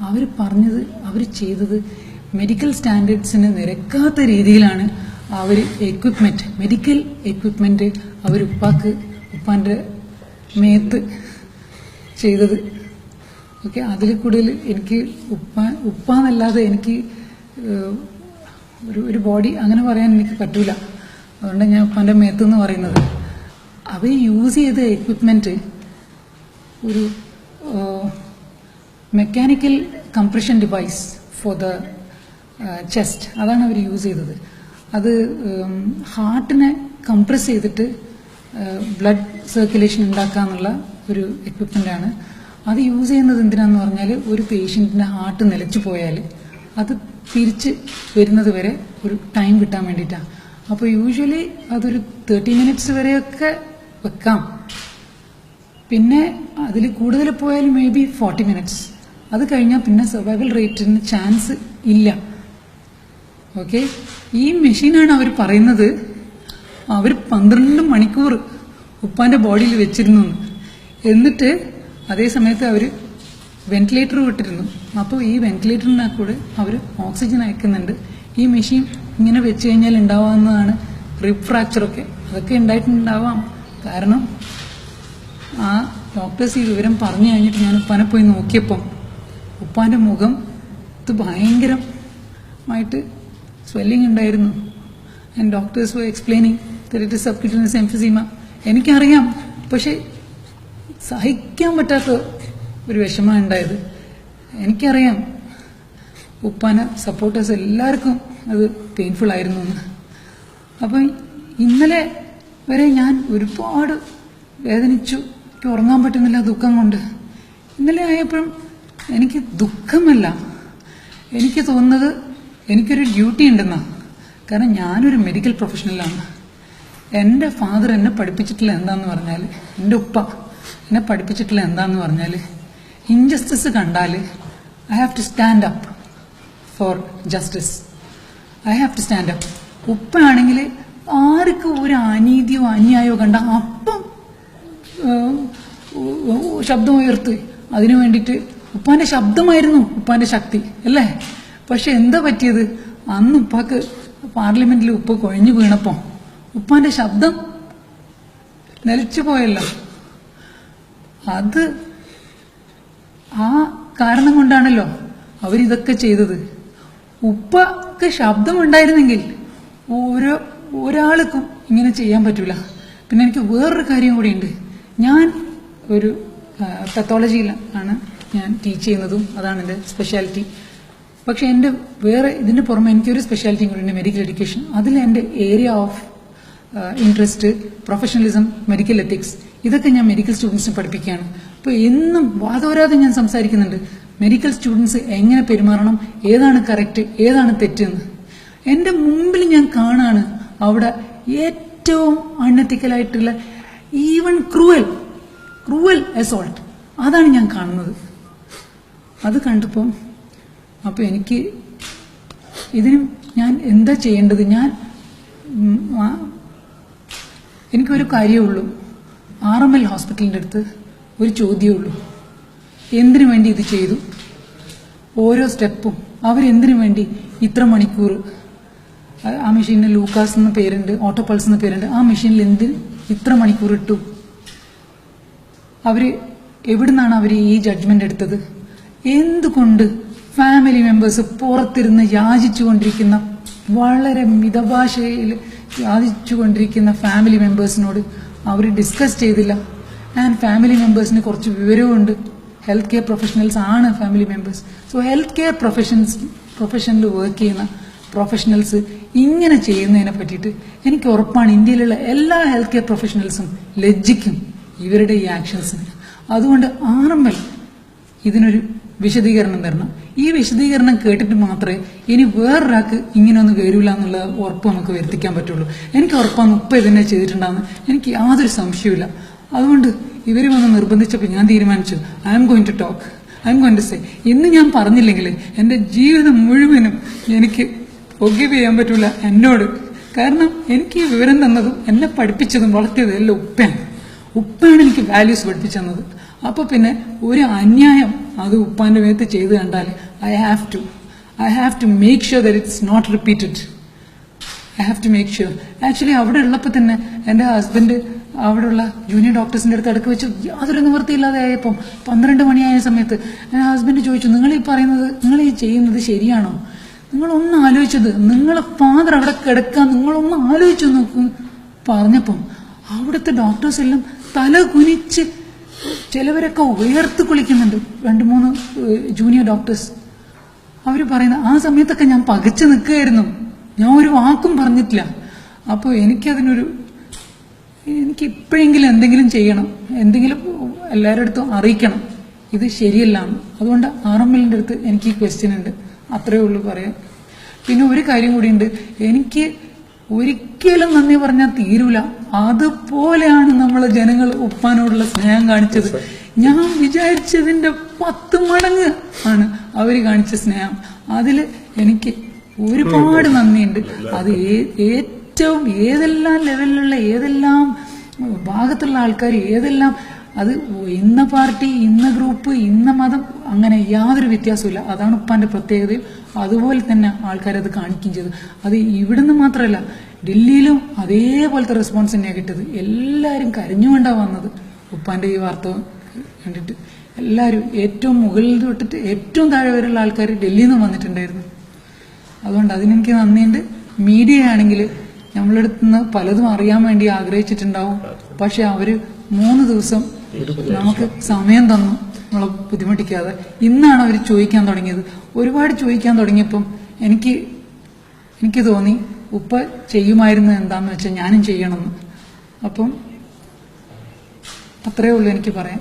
അവർ പറഞ്ഞത്, അവർ ചെയ്തത് മെഡിക്കൽ സ്റ്റാൻഡേർഡ്സിന് നിരക്കാത്ത രീതിയിലാണ് അവർ മെഡിക്കൽ എക്വിപ്മെൻറ്റ് അവർ ഉപ്പാൻ്റെ മേത്ത് ചെയ്തത്. ഓക്കെ, അതിൽ കൂടുതൽ എനിക്ക് ഉപ്പാന്നല്ലാതെ എനിക്ക് ഒരു ബോഡി അങ്ങനെ പറയാൻ എനിക്ക് പറ്റൂല. അതുകൊണ്ട് ഞാൻ ഉപ്പാൻ്റെ മേത്ത് എന്ന് പറയുന്നത്. അവർ യൂസ് ചെയ്ത എക്വിപ്മെൻറ്റ് ഒരു mechanical compression device for the chest, അതാണ് അവർ യൂസ് ചെയ്തത്. അത് ഹാർട്ടിനെ കംപ്രസ് ചെയ്തിട്ട് ബ്ലഡ് സർക്കുലേഷൻ ഉണ്ടാക്കാന്നുള്ള ഒരു എക്വിപ്മെൻ്റാണ്. അത് യൂസ് ചെയ്യുന്നത് എന്തിനാന്ന് പറഞ്ഞാൽ, ഒരു പേഷ്യൻറ്റിൻ്റെ ഹാർട്ട് നിലച്ചു പോയാൽ അത് തിരിച്ച് വരുന്നത് വരെ ഒരു ടൈം കിട്ടാൻ വേണ്ടിയിട്ടാണ്. അപ്പോൾ യൂഷ്വലി അതൊരു 30 മിനിറ്റ്സ് വരെയൊക്കെ വെക്കാം. പിന്നെ അതിൽ കൂടുതൽ പോയാൽ മേ ബി 40 മിനിറ്റ്സ്. അത് കഴിഞ്ഞാൽ പിന്നെ സർവൈവൽ റേറ്റിന് ചാൻസ് ഇല്ല. ഓക്കെ, ഈ മെഷീനാണ് അവർ പറയുന്നത് അവർ 12 മണിക്കൂർ ഉപ്പാൻ്റെ ബോഡിയിൽ വെച്ചിരുന്നു. എന്നിട്ട് അതേ സമയത്ത് അവർ വെന്റിലേറ്റർ വിട്ടിരുന്നു. അപ്പോൾ ഈ വെന്റിലേറ്ററിനെ കൂടെ അവർ ഓക്സിജൻ അയക്കുന്നുണ്ട്. ഈ മെഷീൻ ഇങ്ങനെ വെച്ച് കഴിഞ്ഞാൽ ഉണ്ടാവാവുന്നതാണ് റിബ് ഫ്രാക്ചറൊക്കെ. അതൊക്കെ ഉണ്ടായിട്ടുണ്ടാവാം. കാരണം ആ ഡോക്ടേഴ്സ് ഈ വിവരം പറഞ്ഞു കഴിഞ്ഞിട്ട് ഞാൻ ഉപ്പാനെ പോയി നോക്കിയപ്പം ഉപ്പാൻ്റെ മുഖം ഇത് ഭയങ്കരമായിട്ട് സ്വെല്ലിങ് ഉണ്ടായിരുന്നു. And doctors were explaining that it is subcutaneous emphysema. എനിക്കറിയാം, പക്ഷെ സഹിക്കാൻ പറ്റാത്ത ഒരു വിഷമം ഉണ്ടായത്. എനിക്കറിയാം ഉപ്പാനെ സപ്പോർട്ടേഴ്സ് എല്ലാവർക്കും അത് പെയിൻഫുൾ ആയിരുന്നു എന്ന്. അപ്പം ഇന്നലെ വരെ ഞാൻ ഒരുപാട് വേദനിച്ചു. എനിക്ക് ഉറങ്ങാൻ പറ്റുന്നില്ല ദുഃഖം കൊണ്ട്. ഇന്നലെ ആയപ്പോഴും എനിക്ക് ദുഃഖമല്ല, എനിക്ക് തോന്നുന്നത് എനിക്കൊരു ഡ്യൂട്ടി ഉണ്ടെന്നാണ്. കാരണം ഞാനൊരു മെഡിക്കൽ പ്രൊഫഷണലാണ്. എൻ്റെ ഫാദർ എന്നെ പഠിപ്പിച്ചിട്ടുള്ള എന്താന്ന് പറഞ്ഞാൽ, എൻ്റെ ഉപ്പ എന്നെ പഠിപ്പിച്ചിട്ടുള്ള എന്താന്ന് പറഞ്ഞാൽ, ഇൻജസ്റ്റിസ് കണ്ടാൽ I have to stand up for justice. I have to stand up. ഉപ്പയാണെങ്കിൽ ആർക്കും ഒരു അനീതിയോ അന്യായോ കണ്ട അപ്പം ശബ്ദം ഉയർത്ത് അതിനു വേണ്ടിയിട്ട്. ഉപ്പാന്റെ ശബ്ദമായിരുന്നു ഉപ്പാന്റെ ശക്തി അല്ലേ? പക്ഷെ എന്താ പറ്റിയത്? അന്ന് ഉപ്പാക്ക് പാർലമെന്റിൽ ഉപ്പ് കുഴഞ്ഞു വീണപ്പോ ഉപ്പാന്റെ ശബ്ദം നിലച്ചു പോയല്ലോ. അത് ആ കാരണം കൊണ്ടാണല്ലോ അവരിതൊക്കെ ചെയ്തത്. ഉപ്പക്ക് ശബ്ദമുണ്ടായിരുന്നെങ്കിൽ ഒരാൾക്കും ഇങ്ങനെ ചെയ്യാൻ പറ്റൂല. പിന്നെ എനിക്ക് വേറൊരു കാര്യം കൂടിയുണ്ട്. ഞാൻ ഒരു പത്തോളജിയിലാണ് ഞാൻ ടീച്ച് ചെയ്യുന്നതും, അതാണ് എൻ്റെ സ്പെഷ്യാലിറ്റി. പക്ഷെ എൻ്റെ വേറെ ഇതിന് പുറമെ എനിക്കൊരു സ്പെഷ്യാലിറ്റിയും കൂടി ഉണ്ട്, മെഡിക്കൽ എഡ്യൂക്കേഷൻ. അതിൽ എൻ്റെ area of interest professionalism, medical ethics, ഇതൊക്കെ ഞാൻ മെഡിക്കൽ സ്റ്റുഡൻസിനെ പഠിപ്പിക്കുകയാണ്. അപ്പോൾ എന്നും വാദോരാതെ ഞാൻ സംസാരിക്കുന്നുണ്ട് മെഡിക്കൽ സ്റ്റുഡൻസ് എങ്ങനെ പെരുമാറണം, ഏതാണ് കറക്റ്റ്, ഏതാണ് തെറ്റെന്ന്. എൻ്റെ മുമ്പിൽ ഞാൻ കാണാണ് അവിടെ ഏറ്റവും അൺഎത്തിക്കലായിട്ടുള്ള, ഈവൻ ക്രൂവൽ അസോൾട്ട്, അതാണ് ഞാൻ കാണുന്നത്. അത് കണ്ടപ്പം അപ്പോൾ എനിക്ക് ഇതിനും ഞാൻ എന്താ ചെയ്യേണ്ടത്? എനിക്കൊരു കാര്യമേ ഉള്ളൂ. RML ഹോസ്പിറ്റലിൻ്റെ അടുത്ത് ഒരു ചോദ്യമേ ഉള്ളൂ. എന്തിനു വേണ്ടി ഇത് ചെയ്തു? ഓരോ സ്റ്റെപ്പും അവരെന്തിനു വേണ്ടി ഇത്ര മണിക്കൂർ, ആ മെഷീനിൽ ലൂക്കാസ് എന്ന പേരുണ്ട്, ഓട്ടോപൾസ് എന്ന പേരുണ്ട്, ആ മെഷീനിൽ എന്തിന് ഇത്ര മണിക്കൂർ ഇട്ടു? അവർ എവിടുന്നാണ് അവർ ഈ ജഡ്ജ്മെന്റ് എടുത്തത്? എന്തുകൊണ്ട് ഫാമിലി മെമ്പേഴ്സ് പുറത്തിരുന്ന് യാചിച്ചുകൊണ്ടിരിക്കുന്ന, വളരെ മിതഭാഷയിൽ യാചിച്ചുകൊണ്ടിരിക്കുന്ന ഫാമിലി മെമ്പേഴ്സിനോട് അവർ ഡിസ്കസ് ചെയ്തില്ല? ആൻഡ് ഫാമിലി മെമ്പേഴ്സിന് കുറച്ച് വിവരവുമുണ്ട്. ഹെൽത്ത് കെയർ പ്രൊഫഷണൽസ് ആണ് family members. So health care പ്രൊഫഷനിൽ വർക്ക് ചെയ്യുന്ന പ്രൊഫഷണൽസ് ഇങ്ങനെ ചെയ്യുന്നതിനെ പറ്റിയിട്ട് എനിക്ക് ഉറപ്പാണ് ഇന്ത്യയിലുള്ള എല്ലാ ഹെൽത്ത് കെയർ പ്രൊഫഷണൽസും ലജ്ജിക്കും ഇവരുടെ ഈ ആക്ഷൻസിന്. അതുകൊണ്ട് RML ഇതിനൊരു വിശദീകരണം തരണം. ഈ വിശദീകരണം കേട്ടിട്ട് മാത്രമേ ഇനി വേറൊരാൾക്ക് ഇങ്ങനെയൊന്നും വരില്ല എന്നുള്ള ഉറപ്പ് നമുക്ക് വരുത്തിക്കാൻ പറ്റുള്ളൂ. എനിക്ക് ഉറപ്പാണ് ഉപ്പ ഇതിനെ ചെയ്തിട്ടുണ്ടാകുന്ന, എനിക്ക് യാതൊരു സംശയവുമില്ല. അതുകൊണ്ട് ഇവർ വന്ന് നിർബന്ധിച്ചപ്പോൾ ഞാൻ തീരുമാനിച്ചു, I'm going to talk, I'm going to say. ഇന്ന് ഞാൻ പറഞ്ഞില്ലെങ്കിൽ എൻ്റെ ജീവിതം മുഴുവനും എനിക്ക് ഫോർഗീവ് ചെയ്യാൻ പറ്റൂല എന്നോട്. കാരണം എനിക്ക് ഈ വിവരം തന്നതും എന്നെ പഠിപ്പിച്ചതും വളർത്തിയതും എല്ലാം ഉപ്പയാണ് എനിക്ക് വാല്യൂസ് പഠിപ്പിച്ചു തന്നത്. അപ്പോൾ പിന്നെ ഒരു അന്യായം അത് ഉപ്പാന്റെ മേത്ത് ചെയ്ത് കണ്ടാൽ I have to make sure that it's not repeated. I have to make sure. Actually അവിടെ ഉള്ളപ്പോൾ തന്നെ എൻ്റെ ഹസ്ബൻഡ് അവിടെയുള്ള ജൂനിയർ ഡോക്ടേഴ്സിൻ്റെ അടുത്ത് അടുക്ക് വെച്ച് യാതൊരു നിവൃത്തിയില്ലാതെ ആയപ്പം 12 മണിയായ സമയത്ത് എൻ്റെ ഹസ്ബൻഡ് ചോദിച്ചു, നിങ്ങൾ ഈ പറയുന്നത്, നിങ്ങൾ ഈ ചെയ്യുന്നത് ശരിയാണോ? നിങ്ങളൊന്ന് ആലോചിച്ചത്, നിങ്ങളെ ഫാദർ അവിടെ കിടക്കാൻ നിങ്ങളൊന്ന് ആലോചിച്ചു നോക്കും പറഞ്ഞപ്പം അവിടുത്തെ ഡോക്ടേഴ്സ് എല്ലാം തല കുനിച്ച് ചിലവരൊക്കെ ഉയർത്ത് കുളിക്കുന്നുണ്ട്. 2-3 ജൂനിയർ ഡോക്ടേഴ്സ്. അവർ പറയുന്ന ആ സമയത്തൊക്കെ ഞാൻ പകച്ചു നിൽക്കുകയായിരുന്നു, ഞാൻ ഒരു വാക്കും പറഞ്ഞിട്ടില്ല. അപ്പോൾ എനിക്ക് ഇപ്പോഴെങ്കിലും എന്തെങ്കിലും ചെയ്യണം, എന്തെങ്കിലും എല്ലാവരുടെ അടുത്തും അറിയിക്കണം ഇത് ശരിയല്ല. അതുകൊണ്ട് RMLന്റെ അടുത്ത് എനിക്ക് ഈ ക്വസ്റ്റ്യൻ ഉണ്ട്, അത്രയേ ഉള്ളൂ പറയാൻ. പിന്നെ ഒരു കാര്യം കൂടിയുണ്ട്, എനിക്ക് ഒരിക്കലും നന്ദി പറഞ്ഞാൽ തീരൂല. അതുപോലെയാണ് നമ്മളെ ജനങ്ങൾ ഉപ്പാനോടുള്ള സ്നേഹം കാണിച്ചത്. ഞാൻ വിചാരിച്ചതിന്റെ 10 മടങ്ങ് ആണ് അവർ കാണിച്ച സ്നേഹം. അതിൽ എനിക്ക് ഒരുപാട് നന്ദിയുണ്ട്. അത് ഏറ്റവും ഏതെല്ലാം ലെവലിലുള്ള ഏതെല്ലാം ഭാഗത്തുള്ള ആൾക്കാർ ഏതെല്ലാം, അത് ഇന്ന പാർട്ടി, ഇന്ന ഗ്രൂപ്പ്, ഇന്ന മതം, അങ്ങനെ യാതൊരു വ്യത്യാസമില്ല. അതാണ് ഉപ്പാന്റെ പ്രത്യേകതയും. അതുപോലെ തന്നെ ആൾക്കാരത് കാണിക്കുകയും ചെയ്തു. അത് ഇവിടുന്ന് മാത്രമല്ല, ഡൽഹിയിലും അതേപോലത്തെ റെസ്പോൺസ് തന്നെയാണ് കിട്ടിയത്. എല്ലാവരും കരഞ്ഞുകൊണ്ടാണ് വന്നത് ഉപ്പാന്റെ ഈ വാർത്ത കണ്ടിട്ട്. എല്ലാവരും ഏറ്റവും മുകളിൽ തൊട്ടിട്ട് ഏറ്റവും താഴെ വരെയുള്ള ആൾക്കാർ ഡൽഹിയിൽ നിന്ന് വന്നിട്ടുണ്ടായിരുന്നു. അതുകൊണ്ട് അതിനെനിക്ക് നന്ദിയുണ്ട്. മീഡിയ ആണെങ്കിൽ നമ്മളെടുത്ത് നിന്ന് പലതും അറിയാൻ വേണ്ടി ആഗ്രഹിച്ചിട്ടുണ്ടാവും. പക്ഷെ അവര് 3 ദിവസം നമുക്ക് സമയം തന്നു, നമ്മളെ ബുദ്ധിമുട്ടിക്കാതെ. ഇന്നാണ് അവർ ചോദിക്കാൻ തുടങ്ങിയത്. ഒരുപാട് ചോദിക്കാൻ തുടങ്ങിയപ്പം എനിക്ക് തോന്നി ഉപ്പ ചെയ്യുമായിരുന്നു എന്താന്ന് വെച്ചാൽ ഞാനും ചെയ്യണമെന്ന്. അപ്പം അത്രയേ ഉള്ളൂ എനിക്ക് പറയാൻ.